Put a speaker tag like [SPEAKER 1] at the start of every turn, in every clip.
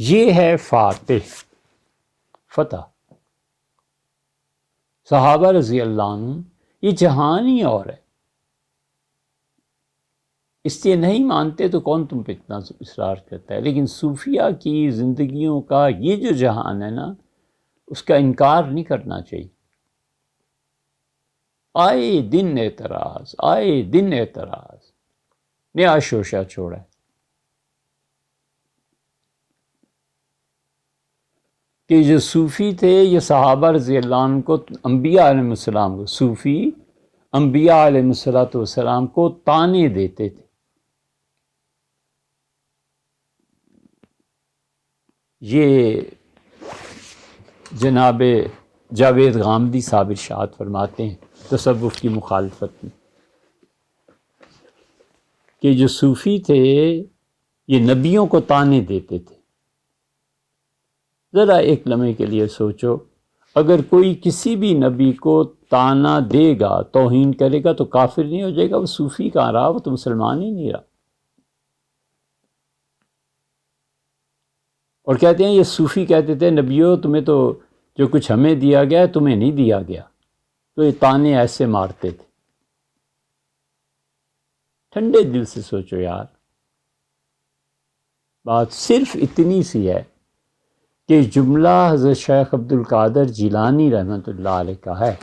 [SPEAKER 1] یہ ہے فاتح، فتح۔ صحابہ رضی اللہ عنہ یہ جہان ہی اور ہے، اس لیے نہیں مانتے تو کون تم پہ اتنا اصرار کرتا ہے۔ لیکن صوفیہ کی زندگیوں کا یہ جو جہان ہے نا، اس کا انکار نہیں کرنا چاہیے۔ آئے دن اعتراض، آئے دن اعتراض، نیا شوشہ چھوڑا ہے کہ جو صوفی تھے یہ صحابہ رضی اللہ عنہ کو، انبیاء علیہ السلام کو، صوفی انبیاء علیہ السلام کو طعنے دیتے تھے۔ یہ جناب جاوید غامدی صاحب ارشاد فرماتے ہیں تصوف کی مخالفت میں کہ جو صوفی تھے یہ نبیوں کو طعنے دیتے تھے۔ ذرا ایک لمحے کے لیے سوچو، اگر کوئی کسی بھی نبی کو طعنہ دے گا، توہین کرے گا تو کافر نہیں ہو جائے گا؟ وہ صوفی کہاں رہا، وہ تو مسلمان ہی نہیں رہا۔ اور کہتے ہیں یہ صوفی کہتے تھے نبیوں تمہیں تو جو کچھ ہمیں دیا گیا تمہیں نہیں دیا گیا، تو یہ طعنے ایسے مارتے تھے۔ ٹھنڈے دل سے سوچو یار، بات صرف اتنی سی ہے کہ جملہ حضرت شیخ عبد القادر جیلانی رحمۃ اللہ علیہ کا ہے۔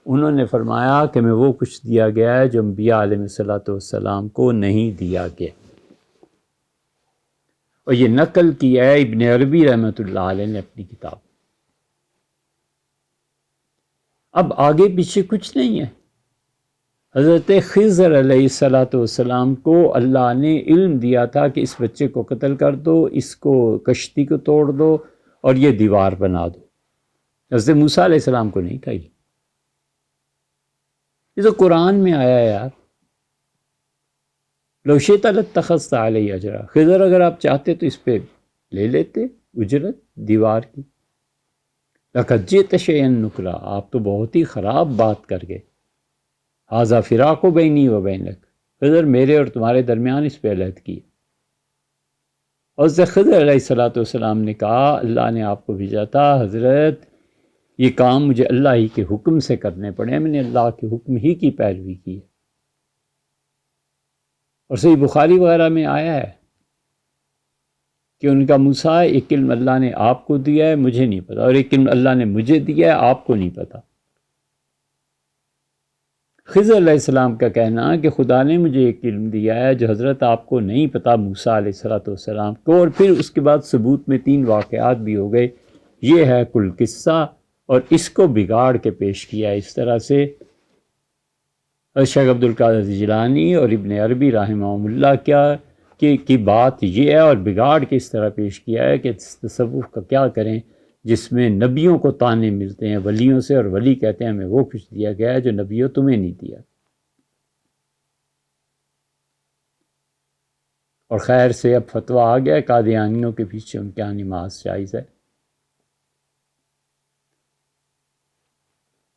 [SPEAKER 1] انہوں نے فرمایا کہ میں وہ کچھ دیا گیا ہے جو انبیاء علیہ السلام کو نہیں دیا گیا، اور یہ نقل کیا ہے ابن عربی رحمۃ اللہ علیہ نے اپنی کتاب۔ اب آگے پیچھے کچھ نہیں ہے۔ حضرت خضر علیہ السلام کو اللہ نے علم دیا تھا کہ اس بچے کو قتل کر دو، اس کو کشتی کو توڑ دو اور یہ دیوار بنا دو۔ حضرت موسیٰ علیہ السلام کو نہیں تھا یہ تو قرآن میں آیا ہے یار۔ لو شئت لاتخذت علیہ اجرا، خضر اگر آپ چاہتے تو اس پہ لے لیتے اجرت دیوار کی۔ لقد جئت شیئا نکرا، آپ تو بہت ہی خراب بات کر گئے۔ ھذا فراق بینی و بینک، خضر میرے اور تمہارے درمیان اس پہ علیحدگی ہے۔ اور حضرت خضر علیہ السلام نے کہا اللہ نے آپ کو بھیجا تھا حضرت، یہ کام مجھے اللہ ہی کے حکم سے کرنے پڑے، میں نے اللہ کے حکم ہی کی پیروی کی ہے۔ اور صحیح بخاری وغیرہ میں آیا ہے کہ ان کا موسیٰ ایک علم اللہ نے آپ کو دیا ہے مجھے نہیں پتا، اور ایک علم اللہ نے مجھے دیا ہے آپ کو نہیں پتا۔ خضر علیہ السلام کا کہنا کہ خدا نے مجھے ایک علم دیا ہے جو حضرت آپ کو نہیں پتا موسیٰ علیہ السلام کو، اور پھر اس کے بعد ثبوت میں 3 واقعات بھی ہو گئے۔ یہ ہے کل قصہ، اور اس کو بگاڑ کے پیش کیا اس طرح سے شیخ عبد القادر جیلانی اور ابن عربی رحمہ اللہ کی بات یہ ہے، اور بگاڑ کے اس طرح پیش کیا ہے کہ تصوف کا کیا کریں جس میں نبیوں کو طعنے ملتے ہیں ولیوں سے، اور ولی کہتے ہیں ہمیں وہ کچھ دیا گیا ہے جو نبیوں تمہیں نہیں دیا۔ اور خیر سے اب فتویٰ آ گیا قادیانیوں کے پیچھے ان کے یہاں نماز جائز ہے۔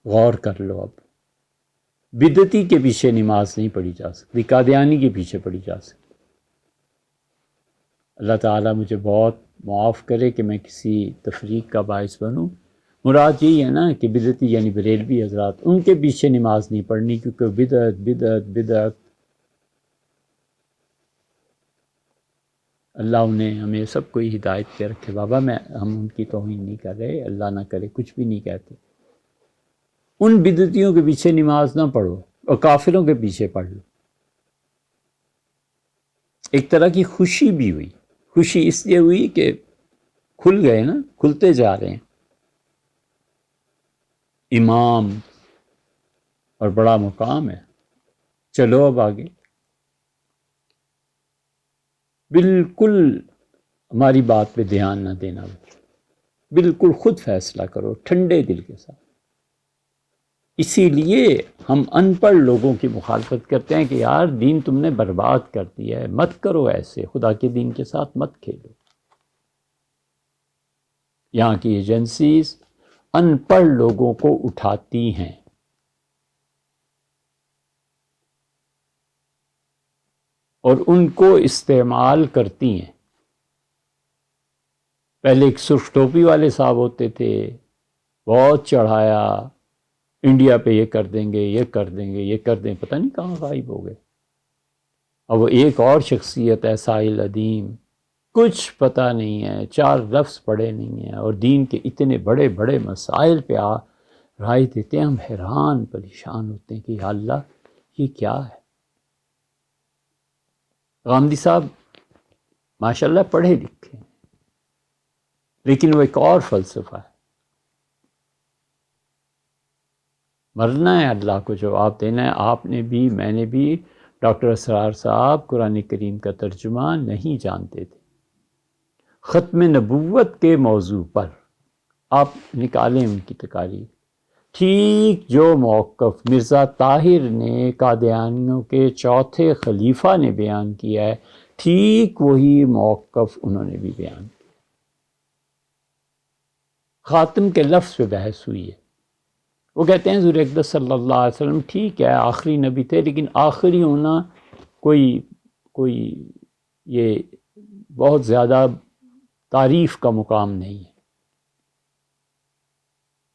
[SPEAKER 1] غور کر لو، اب بدعتی کے پیچھے نماز نہیں پڑھی جا سکتی، قادیانی کے پیچھے پڑھی جا سکتی۔ اللہ تعالیٰ مجھے بہت معاف کرے کہ میں کسی تفریق کا باعث بنوں۔ مراد یہی ہے نا کہ بدعتی یعنی بریلوی حضرات، ان کے پیچھے نماز نہیں پڑھنی، کیونکہ بدعت بدعت بدعت۔ اللہ انہیں ہمیں سب کو ہی ہدایت پہ رکھے بابا، ہم ان کی توہین نہیں کر رہے، اللہ نہ کرے کچھ بھی نہیں کہتے۔ ان بدعتیوں کے پیچھے نماز نہ پڑھو اور کافروں کے پیچھے پڑھ لو۔ ایک طرح کی خوشی بھی ہوئی، خوشی اس لیے ہوئی کہ کھل گئے نا، کھلتے جا رہے ہیں امام، اور بڑا مقام ہے۔ چلو اب آگے، بالکل ہماری بات پہ دھیان نہ دینا، بالکل خود فیصلہ کرو ٹھنڈے دل کے ساتھ۔ اسی لیے ہم ان پڑھ لوگوں کی مخالفت کرتے ہیں کہ یار دین تم نے برباد کر دیا ہے، مت کرو ایسے، خدا کے دین کے ساتھ مت کھیلو۔ یہاں کی ایجنسیز ان پڑھ لوگوں کو اٹھاتی ہیں، اور ان کو استعمال کرتی ہیں۔ پہلے ایک سرخ ٹوپی والے صاحب ہوتے تھے، بہت چڑھایا، انڈیا پہ یہ کر دیں گے، یہ کر دیں گے، یہ کر دیں، پتہ نہیں کہاں غائب ہو گئے۔ اب وہ ایک اور شخصیت ہے ساحل ادیم، کچھ پتہ نہیں ہے، 4 لفظ پڑھے نہیں ہیں، اور دین کے اتنے بڑے بڑے مسائل پہ رائے دیتے ہیں، ہم حیران پریشان ہوتے ہیں کہ یا اللہ یہ کیا ہے۔ غامدی صاحب ماشاءاللہ پڑھے لکھے ہیں، لیکن وہ ایک اور فلسفہ ہے، مرنا ہے اللہ کو جواب دینا ہے۔ آپ نے بھی، میں نے بھی، ڈاکٹر اسرار صاحب قرآن کریم کا ترجمہ نہیں جانتے تھے۔ ختم نبوت کے موضوع پر آپ نکالیں ان کی تقاریر، ٹھیک جو موقف مرزا طاہر نے قادیانیوں کے چوتھے خلیفہ نے بیان کیا ہے، ٹھیک وہی موقف انہوں نے بھی بیان کیا۔ خاتم کے لفظ پہ بحث ہوئی ہے، وہ کہتے ہیں حضور اقدس صلی اللہ علیہ وسلم ٹھیک ہے آخری نبی تھے، لیکن آخری ہونا کوئی یہ بہت زیادہ تعریف کا مقام نہیں ہے۔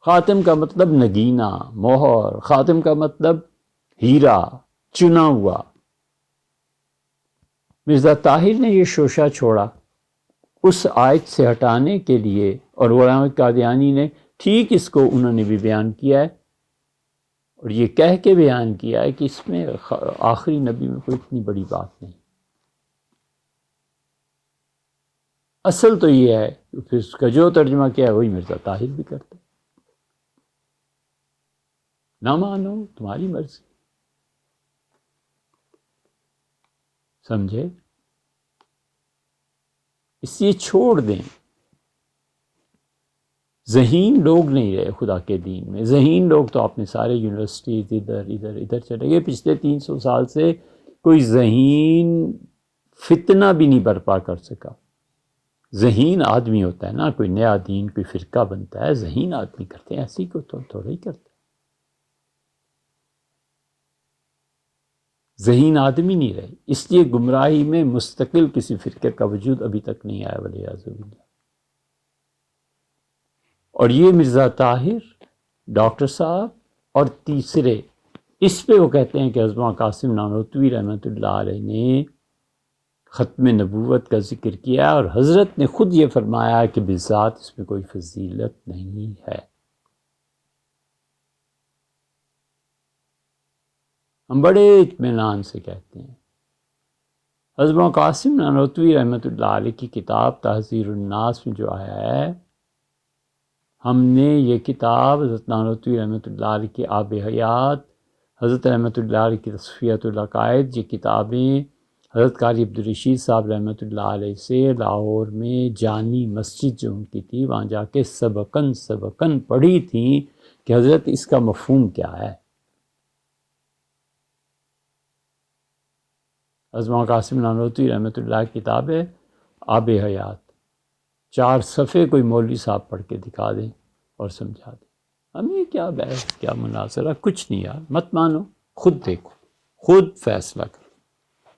[SPEAKER 1] خاتم کا مطلب نگینہ، مہر، خاتم کا مطلب ہیرا، چنا ہوا۔ مرزا طاہر نے یہ شوشہ چھوڑا اس آیت سے ہٹانے کے لیے، اور علماء قادیانی نے ٹھیک اس کو انہوں نے بھی بیان کیا ہے، اور یہ کہہ کے بیان کیا ہے کہ اس میں آخری نبی میں کوئی اتنی بڑی بات نہیں۔ اصل تو یہ ہے کہ پھر اس کا جو ترجمہ کیا ہے وہی مرزا طاہر بھی کرتے، نہ مانو تمہاری مرضی، سمجھے؟ اس لیے چھوڑ دیں، ذہین لوگ نہیں رہے خدا کے دین میں، ذہین لوگ تو اپنے سارے یونیورسٹیز ادھر چلے گئے۔ پچھلے 300 سال سے کوئی ذہین فتنہ بھی نہیں برپا کر سکا۔ ذہین آدمی ہوتا ہے نا، کوئی نیا دین، کوئی فرقہ بنتا ہے، ذہین آدمی کرتے ہیں، ایسی کو تو تھوڑا ہی کرتے۔ ذہین آدمی نہیں رہے، اس لیے گمراہی میں مستقل کسی فرقے کا وجود ابھی تک نہیں آیا، والعیاذ باللہ۔ اور یہ مرزا طاہر، ڈاکٹر صاحب اور تیسرے، اس پہ وہ کہتے ہیں کہ عظمہ قاسم نانوتوی رحمۃ اللہ علیہ نے ختم نبوت کا ذکر کیا، اور حضرت نے خود یہ فرمایا کہ بذات اس میں کوئی فضیلت نہیں ہے۔ ہم بڑے اطمینان سے کہتے ہیں، عظمہ قاسم نانوتوی رحمۃ اللہ علیہ کی کتاب تحذیر الناس میں جو آیا ہے، ہم نے یہ کتاب حضرت نانوتوی رحمۃ اللہ علیہ کی آب حیات، حضرت رحمۃ اللہ علیہ کی تصفیۃ العقائد، یہ کتابیں حضرت قاری عبدالرشید صاحب رحمۃ اللہ علیہ سے لاہور میں جانی مسجد جو ان کی تھی، وہاں جا کے سبقاً پڑھی تھیں کہ حضرت اس کا مفہوم کیا ہے۔ عظمہ قاسم نانوتوی رحمۃ اللہ کی کتاب ہے آب حیات، 4 صفحے کوئی مولوی صاحب پڑھ کے دکھا دیں اور سمجھا دیں۔ ہمیں کیا بحث، کیا مناظرہ، کچھ نہیں یار، مت مانو، خود دیکھو، خود فیصلہ کرو۔